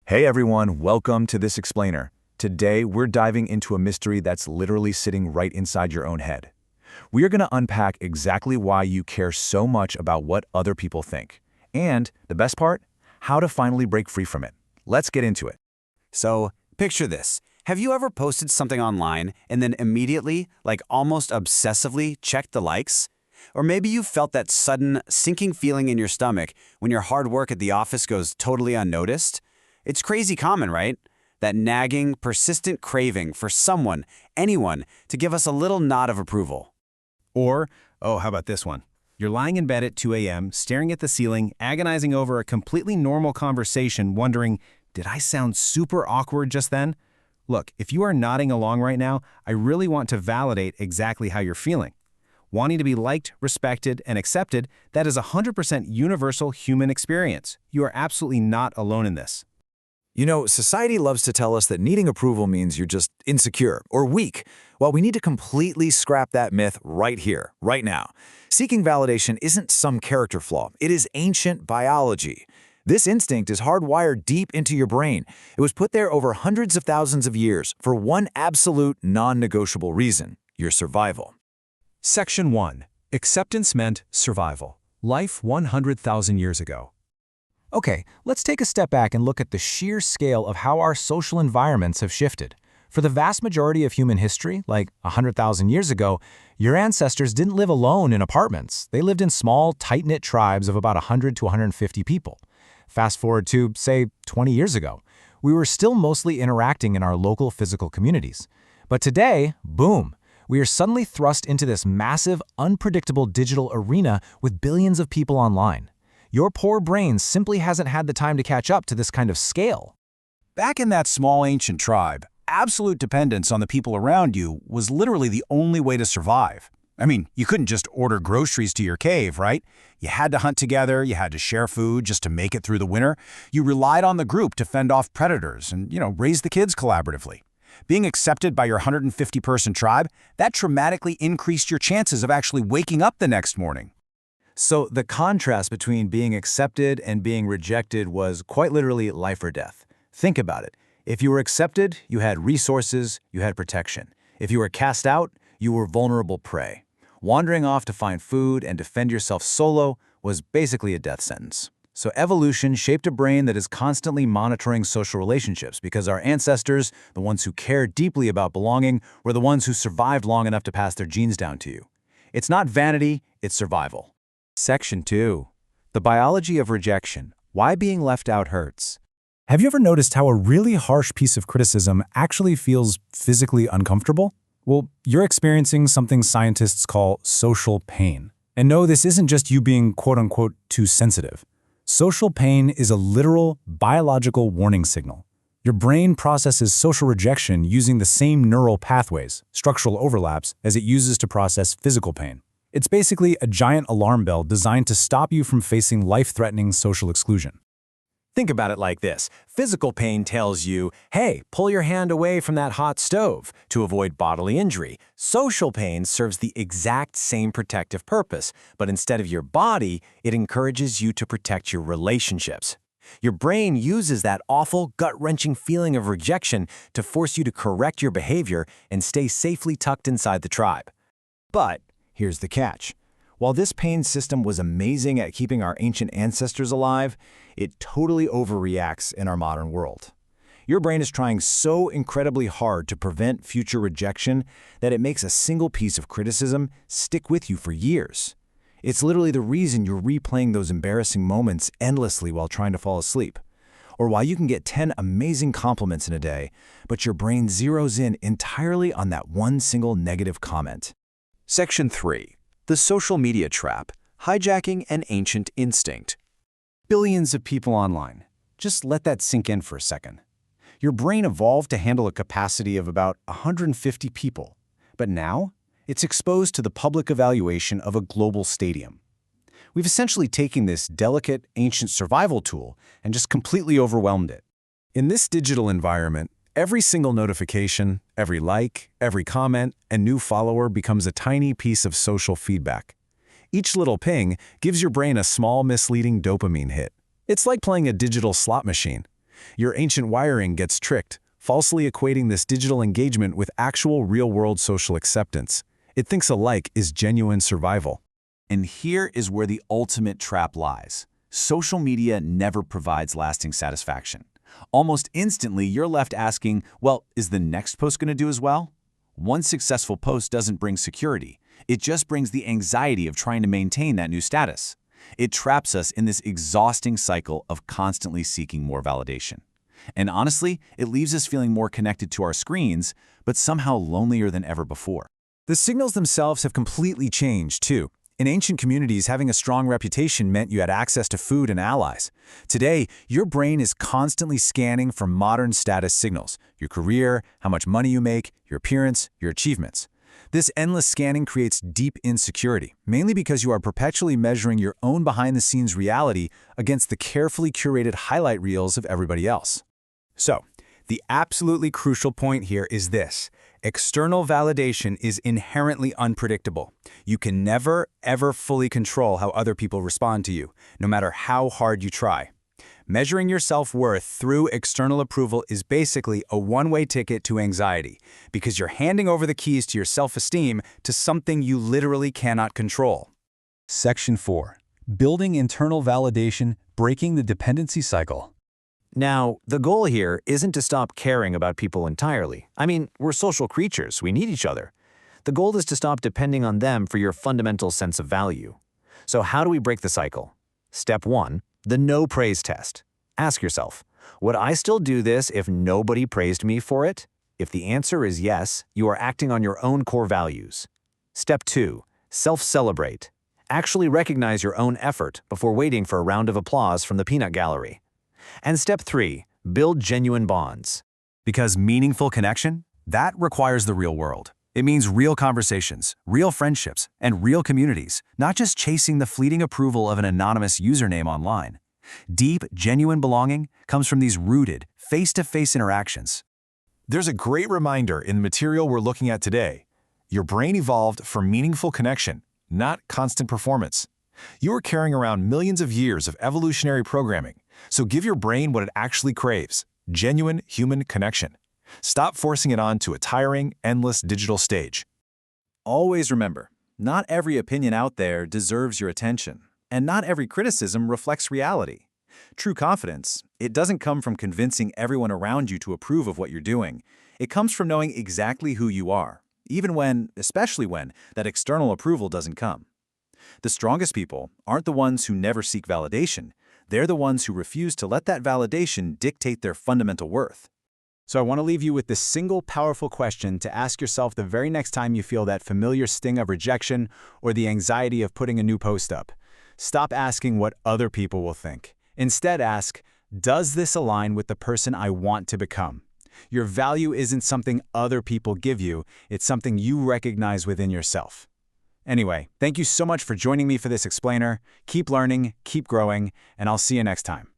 Hey everyone, welcome to This Explainer. Today, we're diving into a mystery that's literally sitting right inside your own head. We are going to unpack exactly why you care so much about what other people think. And, the best part, how to finally break free from it. Let's get into it. So, picture this. Have you ever posted something online and then immediately, like almost obsessively, checked the likes? Or maybe you felt that sudden, sinking feeling in your stomach when your hard work at the office goes totally unnoticed? It's crazy common, right? That nagging, persistent craving for someone, anyone, to give us a little nod of approval. Or, oh, how about this one? You're lying in bed at 2 a.m., staring at the ceiling, agonizing over a completely normal conversation, wondering, did I sound super awkward just then? Look, if you are nodding along right now, I really want to validate exactly how you're feeling. Wanting to be liked, respected, and accepted, that is a 100% universal human experience. You are absolutely not alone in this. You know, society loves to tell us that needing approval means you're just insecure or weak. Well, we need to completely scrap that myth right here, right now. Seeking validation isn't some character flaw. It is ancient biology. This instinct is hardwired deep into your brain. It was put there over hundreds of thousands of years for one absolute non-negotiable reason: your survival. Section 1. Acceptance meant survival. Life 100,000 years ago. Okay, let's take a step back and look at the sheer scale of how our social environments have shifted. For the vast majority of human history, like 100,000 years ago, your ancestors didn't live alone in apartments. They lived in small, tight-knit tribes of about 100 to 150 people. Fast forward to, say, 20 years ago, we were still mostly interacting in our local physical communities. But today, boom, we are suddenly thrust into this massive, unpredictable digital arena with billions of people online. Your poor brain simply hasn't had the time to catch up to this kind of scale. Back in that small ancient tribe, absolute dependence on the people around you was literally the only way to survive. I mean, you couldn't just order groceries to your cave, right? You had to hunt together, you had to share food just to make it through the winter. You relied on the group to fend off predators and, raise the kids collaboratively. Being accepted by your 150-person tribe, that dramatically increased your chances of actually waking up the next morning. So the contrast between being accepted and being rejected was quite literally life or death. Think about it. If you were accepted, you had resources, you had protection. If you were cast out, you were vulnerable prey. Wandering off to find food and defend yourself solo was basically a death sentence. So evolution shaped a brain that is constantly monitoring social relationships because our ancestors, the ones who cared deeply about belonging, were the ones who survived long enough to pass their genes down to you. It's not vanity, it's survival. Section 2. The biology of rejection. Why being left out hurts. Have you ever noticed how a really harsh piece of criticism actually feels physically uncomfortable? Well, you're experiencing something scientists call social pain. And no, this isn't just you being quote-unquote too sensitive. Social pain is a literal biological warning signal. Your brain processes social rejection using the same neural pathways, structural overlaps, as it uses to process physical pain. It's basically a giant alarm bell designed to stop you from facing life-threatening social exclusion. Think about it like this. Physical pain tells you, hey, pull your hand away from that hot stove to avoid bodily injury. Social pain serves the exact same protective purpose, but instead of your body, it encourages you to protect your relationships. Your brain uses that awful, gut-wrenching feeling of rejection to force you to correct your behavior and stay safely tucked inside the tribe. But here's the catch. While this pain system was amazing at keeping our ancient ancestors alive, it totally overreacts in our modern world. Your brain is trying so incredibly hard to prevent future rejection that it makes a single piece of criticism stick with you for years. It's literally the reason you're replaying those embarrassing moments endlessly while trying to fall asleep. Or why you can get 10 amazing compliments in a day, but your brain zeroes in entirely on that one single negative comment. Section 3. The social media trap. Hijacking an ancient instinct. Billions of people online. Just let that sink in for a second. Your brain evolved to handle a capacity of about 150 people, but now it's exposed to the public evaluation of a global stadium. We've essentially taken this delicate, ancient survival tool and just completely overwhelmed it. In this digital environment, every single notification, every like, every comment, and new follower becomes a tiny piece of social feedback. Each little ping gives your brain a small, misleading dopamine hit. It's like playing a digital slot machine. Your ancient wiring gets tricked, falsely equating this digital engagement with actual real-world social acceptance. It thinks a like is genuine survival. And here is where the ultimate trap lies. Social media never provides lasting satisfaction. Almost instantly, you're left asking, well, is the next post going to do as well? One successful post doesn't bring security. It just brings the anxiety of trying to maintain that new status. It traps us in this exhausting cycle of constantly seeking more validation. And honestly, it leaves us feeling more connected to our screens, but somehow lonelier than ever before. The signals themselves have completely changed, too. In ancient communities, having a strong reputation meant you had access to food and allies. Today, your brain is constantly scanning for modern status signals: your career, how much money you make, your appearance, your achievements. This endless scanning creates deep insecurity, mainly because you are perpetually measuring your own behind-the-scenes reality against the carefully curated highlight reels of everybody else. So, the absolutely crucial point here is this: external validation is inherently unpredictable. You can never, ever fully control how other people respond to you, no matter how hard you try. Measuring your self-worth through external approval is basically a one-way ticket to anxiety, because you're handing over the keys to your self-esteem to something you literally cannot control. Section 4. Building internal validation, breaking the dependency cycle. Now, the goal here isn't to stop caring about people entirely. I mean, we're social creatures, we need each other. The goal is to stop depending on them for your fundamental sense of value. So how do we break the cycle? Step 1, the no praise test. Ask yourself, would I still do this if nobody praised me for it? If the answer is yes, you are acting on your own core values. Step 2, self-celebrate. Actually recognize your own effort before waiting for a round of applause from the peanut gallery. And step 3, build genuine bonds. Because meaningful connection, that requires the real world. It means real conversations, real friendships, and real communities, not just chasing the fleeting approval of an anonymous username online. Deep, genuine belonging comes from these rooted, face-to-face interactions. There's a great reminder in the material we're looking at today. Your brain evolved for meaningful connection, not constant performance. You are carrying around millions of years of evolutionary programming, so give your brain what it actually craves: genuine human connection. Stop forcing it on to a tiring, endless digital stage. Always remember, not every opinion out there deserves your attention, and not every criticism reflects reality. True confidence, it doesn't come from convincing everyone around you to approve of what you're doing. It comes from knowing exactly who you are, even when, especially when, that external approval doesn't come. The strongest people aren't the ones who never seek validation. They're the ones who refuse to let that validation dictate their fundamental worth. So I want to leave you with this single powerful question to ask yourself the very next time you feel that familiar sting of rejection or the anxiety of putting a new post up. Stop asking what other people will think. Instead ask, does this align with the person I want to become? Your value isn't something other people give you, it's something you recognize within yourself. Anyway, thank you so much for joining me for this explainer. Keep learning, keep growing, and I'll see you next time.